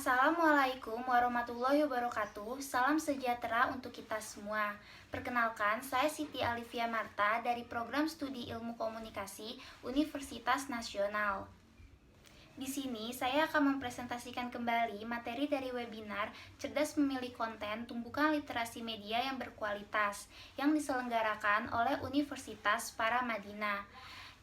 Assalamualaikum warahmatullahi wabarakatuh. Salam sejahtera untuk kita semua. Perkenalkan, saya Siti Alivia Marta dari Program Studi Ilmu Komunikasi Universitas Nasional. Di sini saya akan mempresentasikan kembali materi dari webinar Cerdas Memilih Konten Tumbuhkan Literasi Media yang Berkualitas yang diselenggarakan oleh Universitas Paramadina,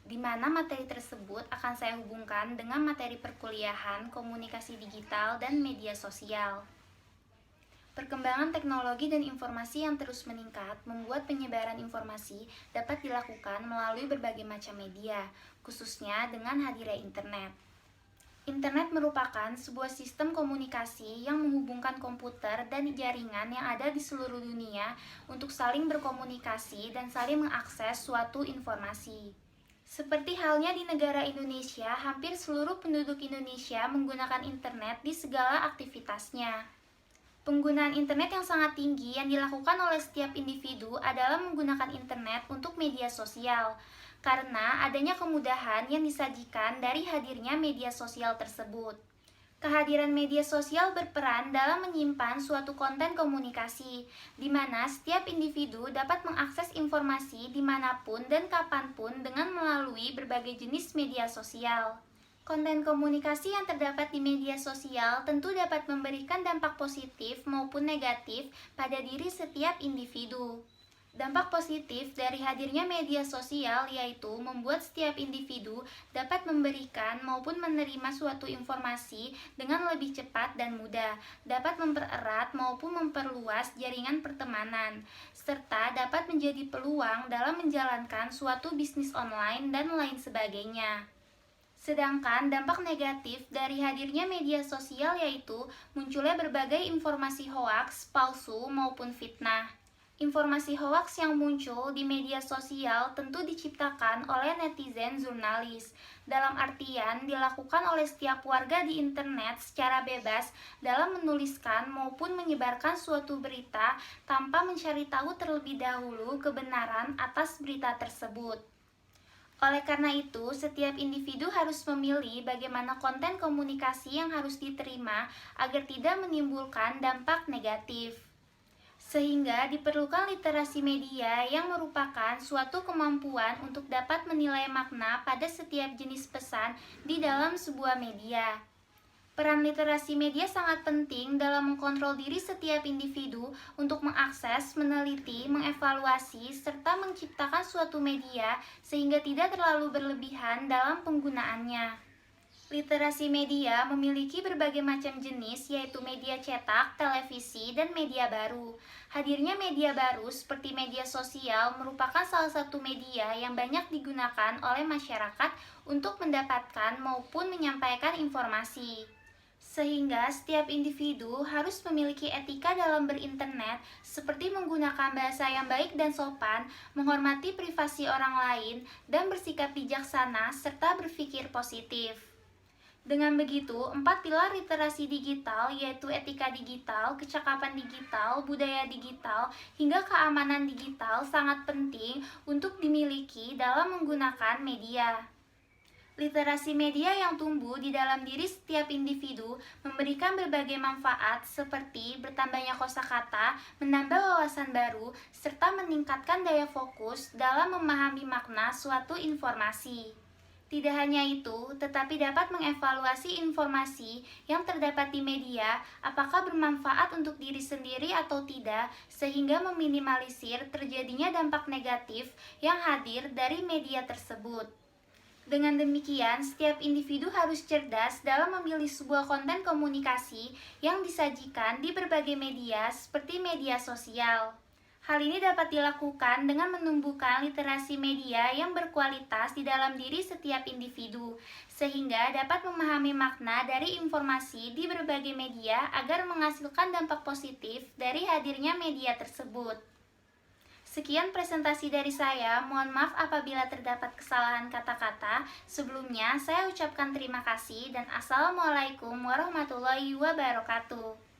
di mana materi tersebut akan saya hubungkan dengan materi perkuliahan komunikasi digital dan media sosial. Perkembangan teknologi dan informasi yang terus meningkat membuat penyebaran informasi dapat dilakukan melalui berbagai macam media, khususnya dengan hadirnya internet. Internet merupakan sebuah sistem komunikasi yang menghubungkan komputer dan jaringan yang ada di seluruh dunia untuk saling berkomunikasi dan saling mengakses suatu informasi. Seperti halnya di negara Indonesia, hampir seluruh penduduk Indonesia menggunakan internet di segala aktivitasnya. Penggunaan internet yang sangat tinggi yang dilakukan oleh setiap individu adalah menggunakan internet untuk media sosial, karena adanya kemudahan yang disajikan dari hadirnya media sosial tersebut. Kehadiran media sosial berperan dalam menyimpan suatu konten komunikasi, di mana setiap individu dapat mengakses informasi dimanapun dan kapanpun dengan melalui berbagai jenis media sosial. Konten komunikasi yang terdapat di media sosial tentu dapat memberikan dampak positif maupun negatif pada diri setiap individu. Dampak positif dari hadirnya media sosial yaitu membuat setiap individu dapat memberikan maupun menerima suatu informasi dengan lebih cepat dan mudah, dapat mempererat maupun memperluas jaringan pertemanan, serta dapat menjadi peluang dalam menjalankan suatu bisnis online dan lain sebagainya. Sedangkan dampak negatif dari hadirnya media sosial yaitu munculnya berbagai informasi hoaks, palsu maupun fitnah. Informasi hoaks yang muncul di media sosial tentu diciptakan oleh netizen jurnalis, dalam artian dilakukan oleh setiap warga di internet secara bebas dalam menuliskan maupun menyebarkan suatu berita tanpa mencari tahu terlebih dahulu kebenaran atas berita tersebut. Oleh karena itu, setiap individu harus memilih bagaimana konten komunikasi yang harus diterima agar tidak menimbulkan dampak negatif. Sehingga diperlukan literasi media yang merupakan suatu kemampuan untuk dapat menilai makna pada setiap jenis pesan di dalam sebuah media. Peran literasi media sangat penting dalam mengkontrol diri setiap individu untuk mengakses, meneliti, mengevaluasi, serta menciptakan suatu media sehingga tidak terlalu berlebihan dalam penggunaannya. Literasi media memiliki berbagai macam jenis, yaitu media cetak, televisi, dan media baru. Hadirnya media baru seperti media sosial merupakan salah satu media yang banyak digunakan oleh masyarakat untuk mendapatkan maupun menyampaikan informasi. Sehingga setiap individu harus memiliki etika dalam berinternet, seperti menggunakan bahasa yang baik dan sopan, menghormati privasi orang lain, dan bersikap bijaksana serta berpikir positif. Dengan begitu, 4 pilar literasi digital yaitu etika digital, kecakapan digital, budaya digital, hingga keamanan digital sangat penting untuk dimiliki dalam menggunakan media. Literasi media yang tumbuh di dalam diri setiap individu memberikan berbagai manfaat seperti bertambahnya kosakata, menambah wawasan baru, serta meningkatkan daya fokus dalam memahami makna suatu informasi. Tidak hanya itu, tetapi dapat mengevaluasi informasi yang terdapat di media apakah bermanfaat untuk diri sendiri atau tidak, sehingga meminimalisir terjadinya dampak negatif yang hadir dari media tersebut. Dengan demikian, setiap individu harus cerdas dalam memilih sebuah konten komunikasi yang disajikan di berbagai media seperti media sosial. Hal ini dapat dilakukan dengan menumbuhkan literasi media yang berkualitas di dalam diri setiap individu, sehingga dapat memahami makna dari informasi di berbagai media agar menghasilkan dampak positif dari hadirnya media tersebut. Sekian presentasi dari saya, mohon maaf apabila terdapat kesalahan kata-kata. Sebelumnya, saya ucapkan terima kasih dan Assalamualaikum warahmatullahi wabarakatuh.